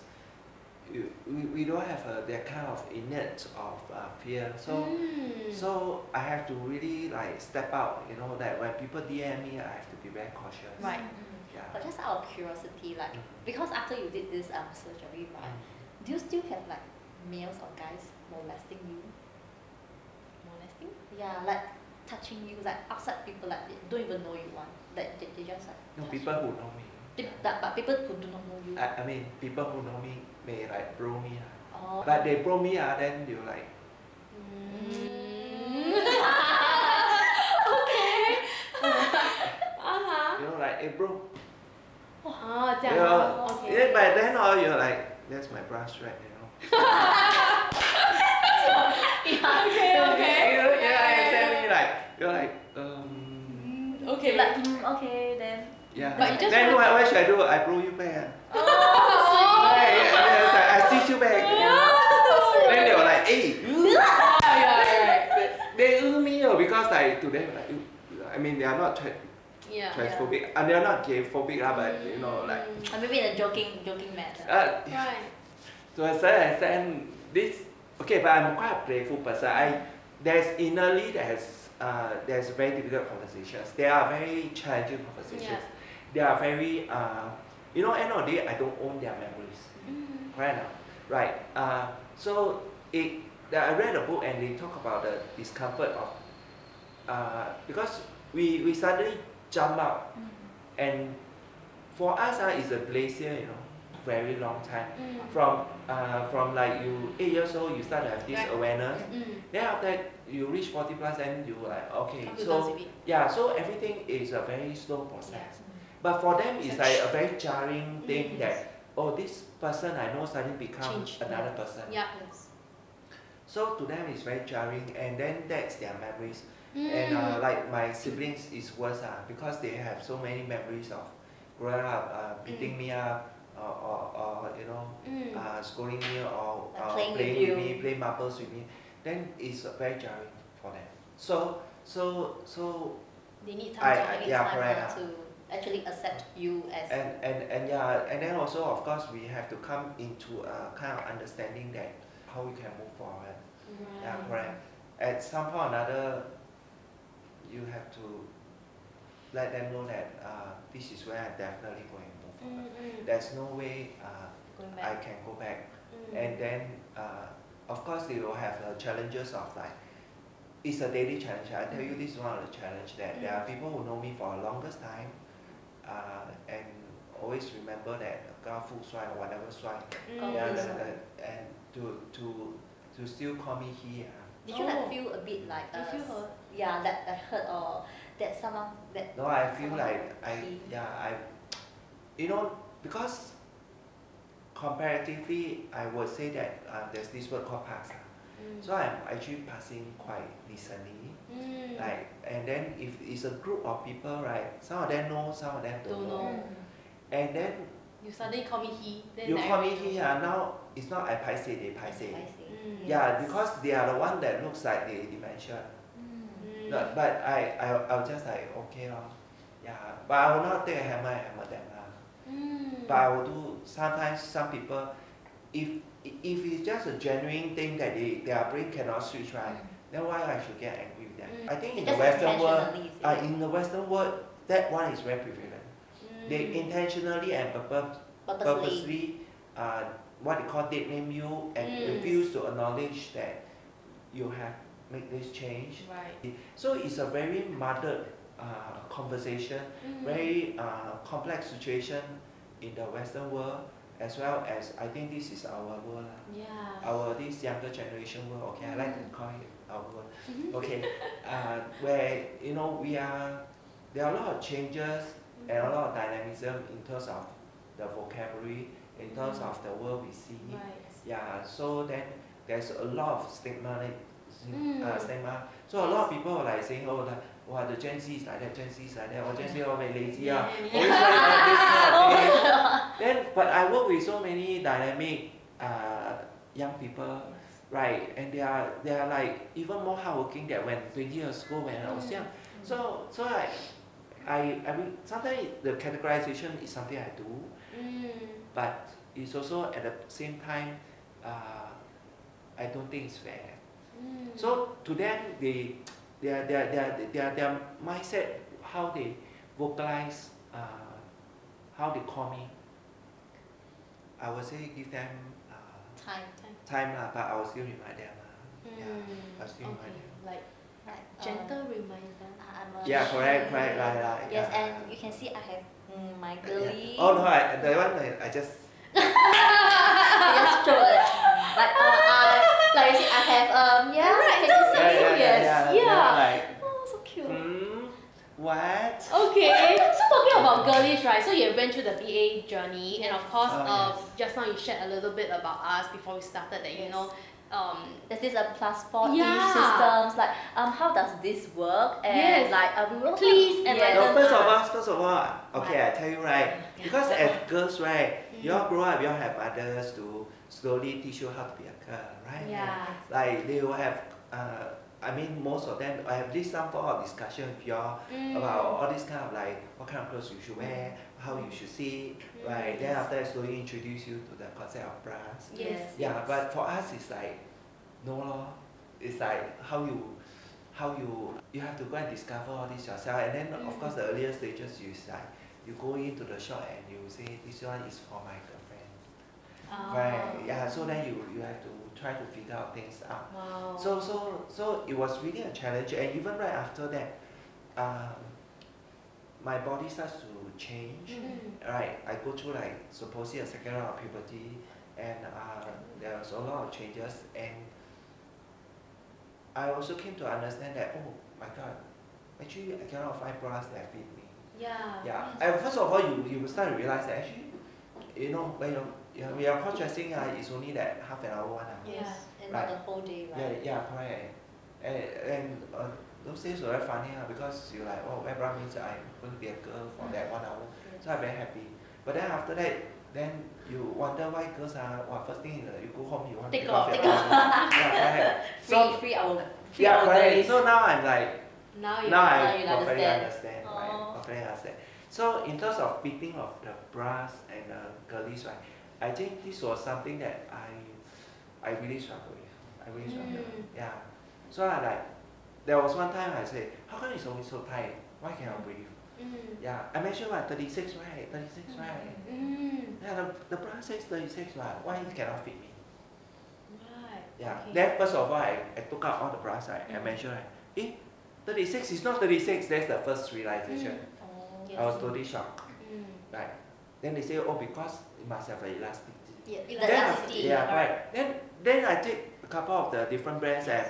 we don't have that kind of innate of fear, so I have to really like step out, you know, that when people DM me, I have to be very cautious. Right. Yeah. But just out of curiosity, like because after you did this surgery, right, do you still have like males or guys molesting you? Molesting? Yeah, like touching you, like outside people, like they don't even know you one, that they just like. No, people who know me. But people who do not know you. I mean, people who know me may like bro me, oh. But they bro me, then you like. Okay. You know, like, hey bro. Okay. Yeah, but then you're like, that's my bra strap, you know. Okay. Yeah, exactly. Like, you're like, okay. Like, okay then. Yeah. But you just then what should I do? I bro you back. Oh, I stitch you back. Then they were like, hey. They me, because like to them, like, I mean, they are not transphobic. And they are not gay phobic, but you know, like. Maybe in a joking manner. Right. To a certain extent, this. Okay, but I'm quite a playful person. There's very difficult conversations. They are very challenging conversations. They are very, you know, end of the day, I don't own their memories. Right now, right? So I read a book and they talk about the discomfort of, because we suddenly jump up, and for us, it's a glacier, you know, very long time. From like you 8 years old, you start to have this awareness. Then after that, you reach 40 plus, and you like, okay, so everything is a very slow process. But for them, it's like a very jarring thing that, oh, this person I know suddenly becomes another person. So to them, it's very jarring, and then that's their memories. And like my siblings is worse, because they have so many memories of growing up, beating me up, or you know, scolding me, or playing with me, playing marbles with me. Then it's very jarring for them. So they need time to actually accept you as. And then also, of course, we have to come into a kind of understanding that how we can move forward. Yeah, correct. At some point or another, you have to let them know that this is where I'm definitely going to move forward. There's no way I can go back. And then, of course, they will have challenges of like, it's a daily challenge. I tell you, this is one of the challenges that there are people who know me for the longest time, and always remember that 高富帅 or whatever 帅, and to still call me he. Did you like feel a bit like you feel hurt? Yeah, that hurt or that someone that. No, I feel like I you know, because comparatively I would say that there's this word called pass. So I'm actually passing quite recently. Like, and then if it's a group of people, right, some of them know, some of them don't know. And then you suddenly call me he. Then you call me he, now it's not I paise, they paise. Yeah, Yes. because they are the one that looks like they dementia. But I'll just like, okay, yeah. But I will not take a hammer and hammer them. But I will do, sometimes some people, if it's just a genuine thing that their brain cannot switch, right, then why I should get angry with them? I think in the Western world, that one is very prevalent. They intentionally and purposely what they call dead name you and refuse to acknowledge that you have made this change. Right. So it's a very muddled conversation, very complex situation in the Western world, as well as I think this is our world. Yeah. This younger generation world, okay, I like to call it our world. Okay, where you know there are a lot of changes and a lot of dynamism in terms of the vocabulary, in terms of the world we see. Right. Yeah, so then there's a lot of stigma. So a lot of people are like saying, oh, like, wow, the Gen Z is like that, Gen Z is like that, or Gen Z are very lazy. Always like this kind of thing. Then, but I work with so many dynamic young people, right? And they are like even more hardworking than when 20 years ago when I was young. So I mean, sometimes the categorization is something I do, but it's also at the same time, I don't think it's fair. So to them, their mindset, how they vocalize, how they call me, I would say give them time, but I will still remind them. Yeah, I will still remind them. Like gentle reminder. Yeah, correct, right. Yes, and you can see I have my girly. Oh no, the one I just. I just show it. Like you see, I have Right, can you see? Yes. Oh, so cute. What? Okay, so talking about girlies, right? So you went through the BA journey, and of course, just now you shared a little bit about us before we started that you know. There's this +4-ish systems, like how does this work, and like we will please no, first of all, okay, I tell you, right, because as girls, right, you all grow up, you all have mothers to slowly teach you how to be a girl, right? Yeah. Like they will have I mean, most of them, I have this some form of discussion with y'all about all this kind of like what kind of clothes you should wear, how you should sit, right? Then after I slowly introduce you to the concept of bras. Yes. Yeah, but for us it's like no law. It's like how you have to go and discover all this yourself, and then of course the earlier stages is like you go into the shop and you say this one is for my girlfriend. Right, yeah, so then you have to try to figure out things out. Wow. So it was really a challenge, and even right after that, my body starts to change. Right, I go through like supposedly a second round of puberty, and there was a lot of changes, and I also came to understand that, oh my God, actually I cannot find bras that fit me. Yeah. And first of all, you will start to realize that actually, you know, when we are cross-dressing, it's only that half an hour, 1 hour. Yes, and not the whole day, right? Yeah, correct. And those days were very funny because you're like, oh, wear bra means I'm going to be a girl for that 1 hour. So I'm very happy. But then after that, then you wonder why girls are, first thing you go home, you want to take off your bra. Yeah, correct. Free hour. Yeah, correct. So now I'm like, now I perfectly understand, right? Perfectly understand. So in terms of fitting of the bras and the girlies, right, I think this was something that I really struggled with. Yeah. So there was one time I said, how come it's always so tight? Why can't I breathe? Yeah, I mentioned 36, right? 36, right? Yeah, the bra says 36, right? Why it cannot fit me? Right. Yeah. Then first of all, I took out all the bras, right? I mentioned, right? 36 is not 36. That's the first realization. I was totally shocked. Right. Then they say, oh, because it must have an elasticity. Elasticity. Yeah, right. Then I take couple of the different brands and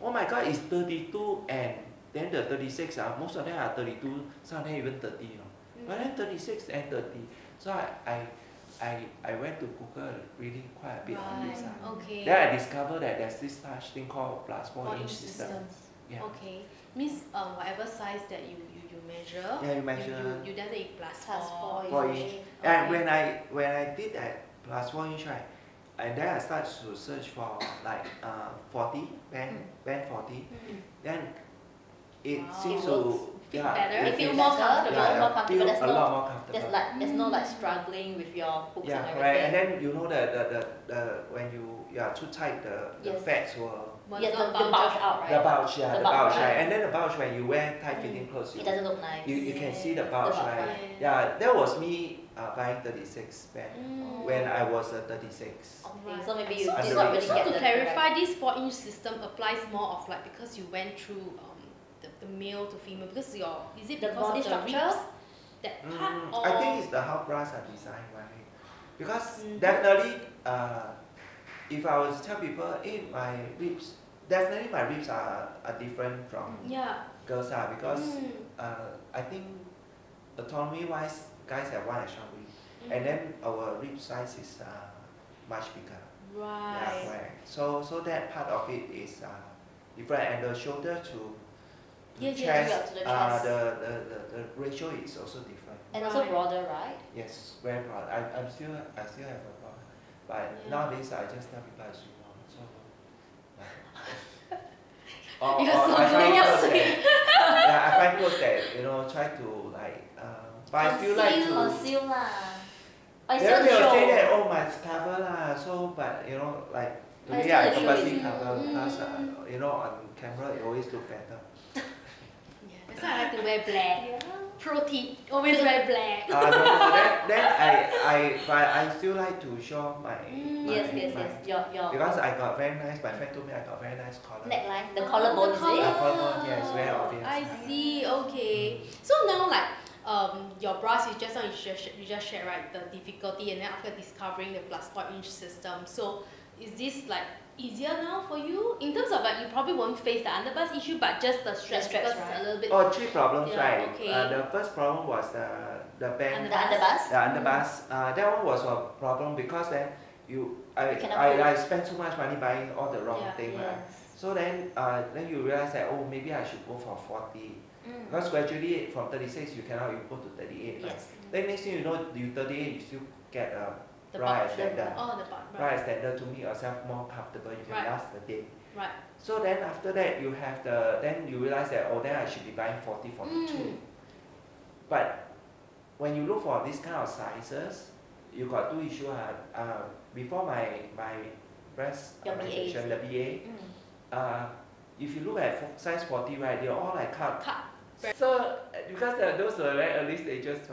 oh my god, it's 32 and then the 36 most of them are 32, some of them even 30, you know. But then 36 and 30. So I went to Google reading quite a bit on this. Okay. Then I discovered that there's this such thing called plus 4-inch system. Yeah. Okay. Means whatever size that you measure. Yeah, you measure. You then take plus 4 inch. Okay. And when I did that plus 4-inch, right, and then I started to search for like 40 band 40. Then it seems to better. You feel more comfortable, more comfortable. Feel a lot more comfortable. There's no like struggling with your hooks and everything. Right. And then you know the when you are too tight, the fats will. Yes, the bulge out, right? The bulge, the bulge, right? And then the bulge, when you wear tight-fitting clothes, it doesn't look nice. You can see the bulge, right? Yeah, that was me buying 36 band when I was 36. Okay, so maybe you did not really get to clarify, this 4-inch system applies more of like because you went through the male to female, because is it the because body of the structure? ribs, that part, or? I think it's the how bras are designed, right? Because definitely, if I was to tell people, my ribs, definitely my ribs are different from girls because I think autonomy-wise, guys have one extra rib, and then our rib size is much bigger. Right. Yeah, right. So that part of it is different, and the shoulder to chest, the ratio is also different. And also broader, right? Yes, very broad. I still have a broad, but nowadays I just tell people I swim on. So. I find clothes that try to like, but I still like to conceal lah. They will say that must cover lah. So but like today I purposely cover because on camera it always look better. That's why I like to wear black. Pro tip, always wear black. But I still like to show my yes. Your because I got very nice. My friend told me I got very nice collar. Neckline, the collarbone, is it? Collarbone, yes, very obvious. I see. Okay. So now, like, your bras, you just shared, right, the difficulty, and then after discovering the plus 4-inch system. So is this like easier now for you in terms of like you probably won't face the underbust issue, but just the straps, right? a little bit. 3 problems, right? Okay. The first problem was the band. The underbust. The underbust. That one was a problem because then I spent so much money buying all the wrong thing, right? So then you realize that maybe I should go for 40. Because gradually from 36 you cannot you go to 38. Right? Yes. Then next thing you know, you 38 you still get a bra extender. Bra extender to make yourself more comfortable. You can last the day. Right. So then after that you have then you realize that then I should be buying 40, 42. But when you look for this kind of sizes, you got 2 issues. Before my breast augmentation, the BA, if you look at size 40, right, they're all like cut. So because those were very early stages,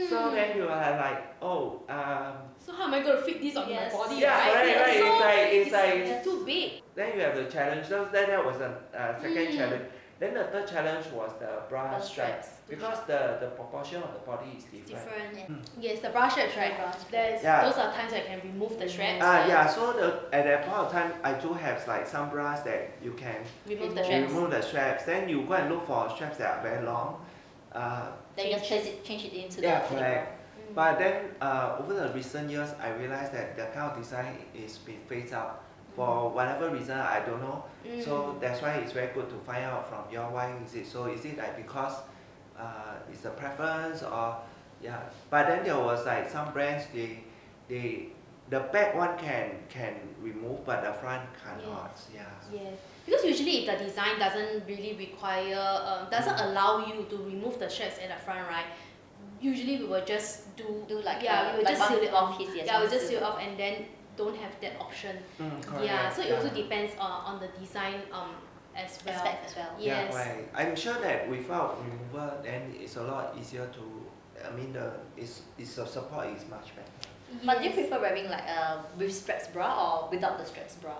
so then you are like, so how am I going to fit this on my body? Yeah, right. So it's like too big. Then you have the challenge. So that was the second challenge. Then the third challenge was the bra straps, because the proportion of the body is different. Yes, the bra straps, right? Those are times I can remove the straps. So at that point of time, I do have like some bras that you can remove the straps. Then you go and look for straps that are very long. Then you just change it into correct. But then over the recent years, I realized that the kind of design is being phased out. For whatever reason, I don't know. So that's why it's very good to find out from you why is it so. Is it like because it's a preference or But then there was like some brands the back one can remove but the front cannot. Yes. Because usually if the design doesn't really require doesn't allow you to remove the straps at the front, right? Usually we will just do like we will just seal it off. We'll just seal it off and then don't have that option. So it also depends on the design as well. Aspect as well. Yes. Right. I'm sure that without remover, then it's a lot easier to. I mean, the support is much better. But do you prefer wearing like with straps bra or without the straps bra?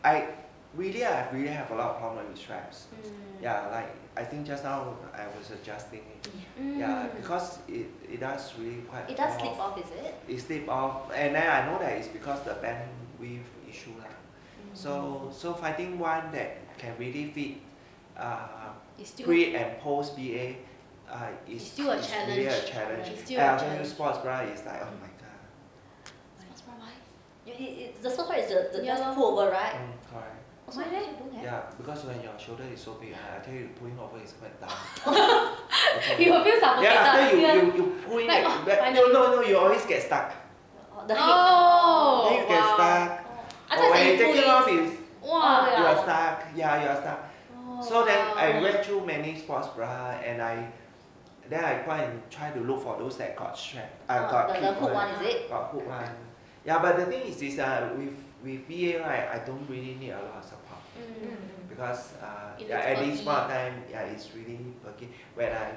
I really have a lot of problem with straps. Like I think just now I was adjusting it. Yeah, because it does really quite. It does slip off, is it? It slip off, and then I know that it's because the bandwidth issue lah. So finding one that can really fit pre and post BA is still a challenge. Really a challenge. It's still and a I'll tell you, challenge. sports bra is like, oh my god. Sports bra, why? The sports bra is the just pull over, right? Correct. Why don't have? Yeah, because when your shoulder is so big, I tell you, pulling over is quite down. You will feel suffocated. Yeah, after you pulling like, back, no, you always get stuck. The head. Then you get stuck. I When you take it off, you yeah. are stuck. Yeah, you are stuck. So then I went through many sports bra, and then I go and try to look for those that got strap. Got the hook one, is it? Got hook one. Yeah, but the thing is with BA, right, I don't really need a lot of support. Because at this point of time, it's really perky. When I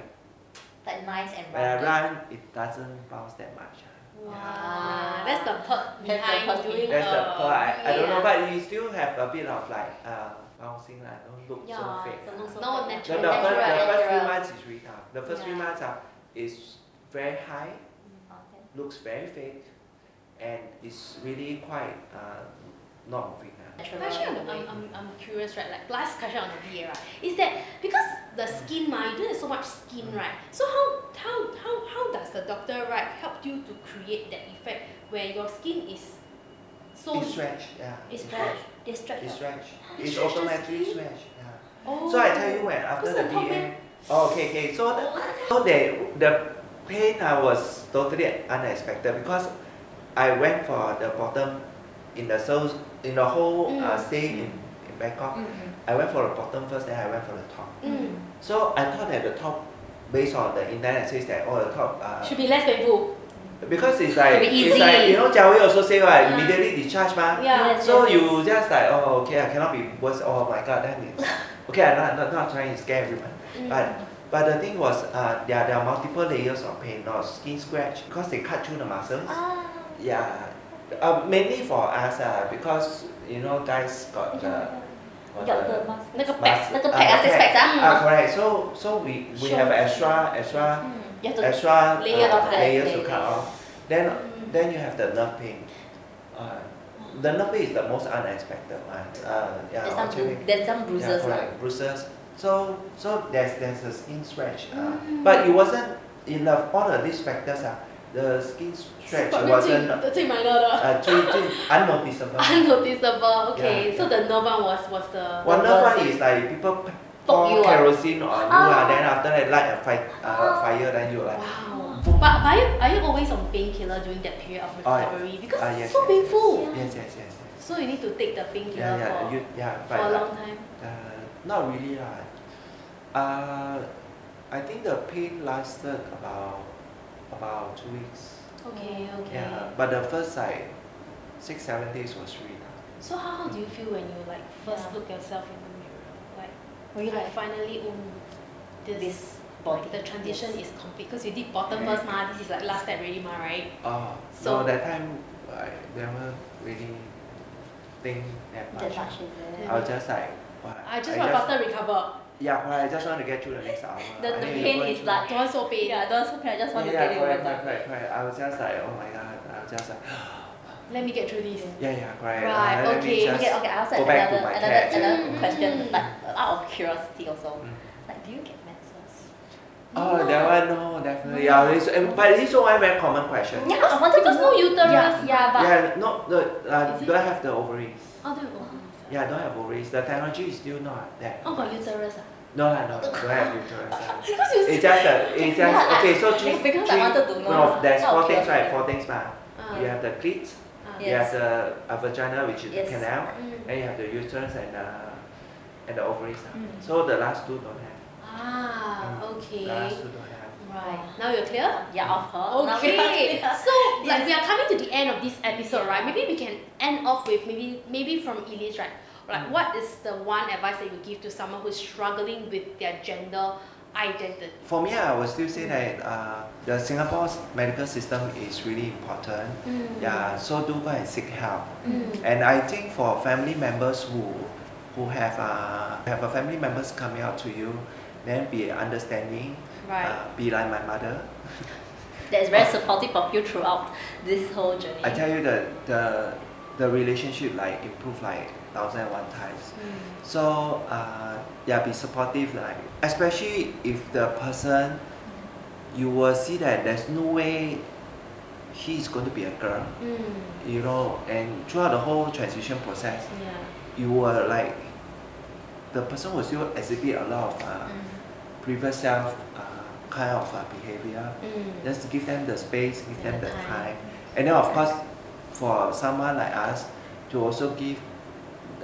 run, it doesn't bounce that much. Wow, that's the perk behind doing That's the perk. I don't know, BA. but you still have a bit of like bouncing, don't look so fake. No, The natural. first few months is really tough. The first few months is very high, looks very fake, and it's really quite not moving. Actually, I'm curious, right? Like last question on the BA, right? Is that because the skin, you don't have so much skin, right? So how does the doctor, right, help you to create that effect where your skin is so It's stretched, yeah. It's stretched. It's stretched. It's stretched. You It's stretch the automatically skin? stretched. Yeah. Oh. So I tell you when after the BA. Okay. So the pain was totally unexpected because I went for the bottom in the whole stay in Bangkok. I went for the bottom first, then I went for the top. So I thought that the top, based on the internet, says that the top should be less painful. because it's like Jiaowei also say right, immediately discharge Yeah. So you just like, oh okay, I cannot be worse. Oh my god, then it's okay. I'm not trying to scare everyone, but the thing was there are multiple layers of pain, not skin scratch, because they cut through the muscles. Yeah, mainly for us because guys got the. Like a pack, correct. So we have extra layers to cut off. Then you have the nerve pain. The nerve pain is the most unexpected one. There's some bruises. Bruises. So there's a skin stretch. But it wasn't enough. All of these factors the skin stretch wasn't unnoticeable. Unnoticeable. Okay. Yeah. So the nerve one was the. One nerve one is like people pour kerosene on you, then after that light a fire, then you like. Wow. But are you always on painkiller during that period of recovery? Because it's so painful. Yes. So you need to take the painkiller for a long time. Not really I think the pain lasted about 2 weeks. Okay. Yeah, but the first 6-7 days was really tough. So how do you feel when you first look yourself in the mirror? Were you finally this body? The transition is complete because you did bottom first, this is last step already, right? So that time I never really think that much. I was just like, I just want faster recover. Yeah, I just want to get through the next hour. The pain is like, don't want so pain. Yeah, don't so pain. I just want to get it over. Correct. I was just like, oh my god. I was just like, let me get through this. Yeah, correct. Right, okay. I also have another question, but out of curiosity also. Like, do you get menses? Oh, that one, no, definitely. Yeah, but it's a very common question. Yeah, I wanted to know uterus. Don't have the ovaries. Oh, don't have ovaries. Yeah, don't have ovaries. The technology is still not that. Oh, got uterus No, don't have uterus. Because it's just okay. So because I wanted to know. No, there's 4 things, right? 4 things, you have the clit, you have the vagina, which is the canal, and you have the uterus and the ovaries. So the last 2 don't have. Okay. The last 2 don't have. Right. Now you're clear? Yeah, of course. Okay. So we are coming to the end of this episode, right? Maybe we can end off with maybe from Eliss, right? What is the one advice that you give to someone who's struggling with their gender identity? For me, I would still say that the Singapore's medical system is really important. Yeah, so do go and seek help. And I think for family members who have a family members coming out to you, then be understanding, be like my mother. That is very supportive of you throughout this whole journey. I tell you the relationship like improve like 1,001 times. So yeah, be supportive, like especially if the person, you will see that there's no way she's going to be a girl, you know, and throughout the whole transition process, you will like, the person will still exhibit a lot of previous self kind of behavior. Just give them the space, give them the time, and then of course for someone like us to also give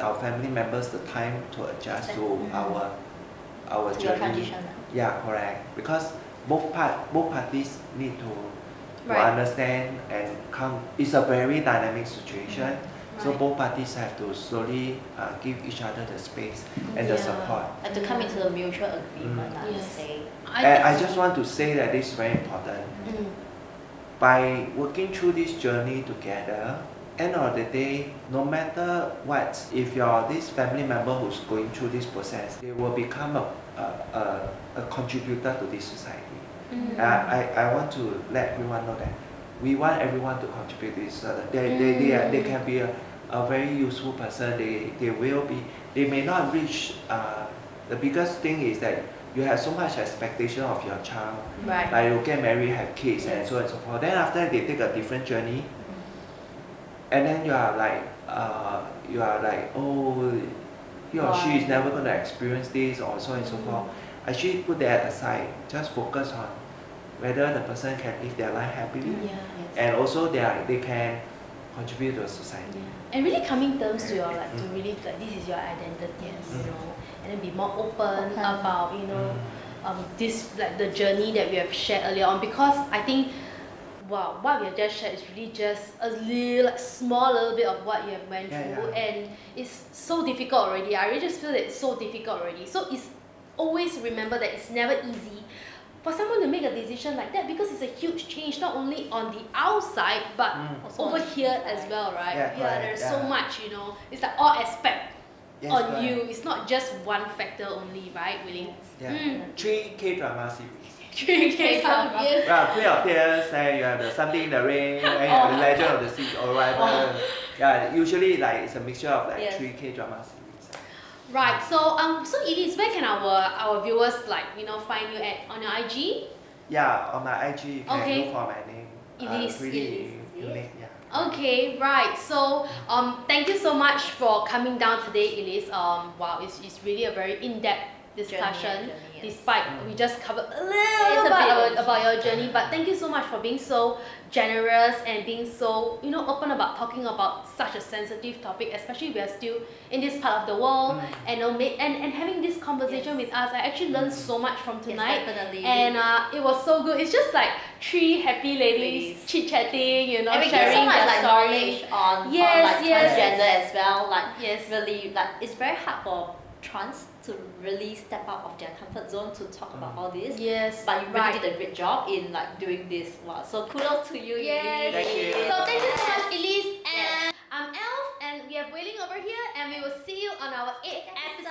our family members the time to adjust to our journey. Yeah, correct. Because both parties need to understand and come. It's a very dynamic situation. So both parties have to slowly give each other the space and the support. And to come into a mutual agreement, I would say. And I just want to say that this is very important. By working through this journey together, end of the day, no matter what, if you're this family member who's going through this process, they will become a contributor to this society. I want to let everyone know that we want everyone to contribute to this. They can be a very useful person. They may not reach. The biggest thing is that you have so much expectation of your child. Like you get married, have kids, and so on and so forth. Then after that, they take a different journey, and then you are like, oh, he or she is never going to experience this, or so on and so forth. Actually, put that aside. Just focus on whether the person can live their life happily, and also they can contribute to a society. And really coming terms to your to really this is your identity, you know, and then be more open about this the journey that we have shared earlier on, because I think what we have just shared is really just a little small little bit of what you have went through, and it's so difficult already. I really just feel that it's so difficult already. So it's always remember that it's never easy for someone to make a decision like that, because it's a huge change, not only on the outside but over here as well, right? There's so much, you know, it's like all aspect on you. It's not just one factor only, right? Really. 3 K-drama series. 3 K-drama. Queen of Tears, and you have the Something in the Rain, and you have the Legend of the Sea or whatever. Yeah, usually like it's a mixture of like 3 K-drama series. Right. So so Eliss, where can our viewers find you at on your IG? Yeah, on my IG you can look for my name. Eliss. Really unique. Okay, right. So thank you so much for coming down today, Eliss. Wow, it's really a very in-depth discussion, despite we just covered a little bit about your journey. But thank you so much for being so generous and being so open about talking about such a sensitive topic, especially we are still in this part of the world, and having this conversation with us. I actually learned so much from tonight, and it was so good. It's just like 3 happy ladies chit-chatting, and we sharing so much their knowledge on transgender as well. Really, it's very hard for trans to really step out of their comfort zone to talk about all this. But you really did a great job in doing this. Wow, so kudos to you. Thank you. So thank you so much, Eliss. And I'm Elf, and we have Wailing over here, and we will see you on our 8th episode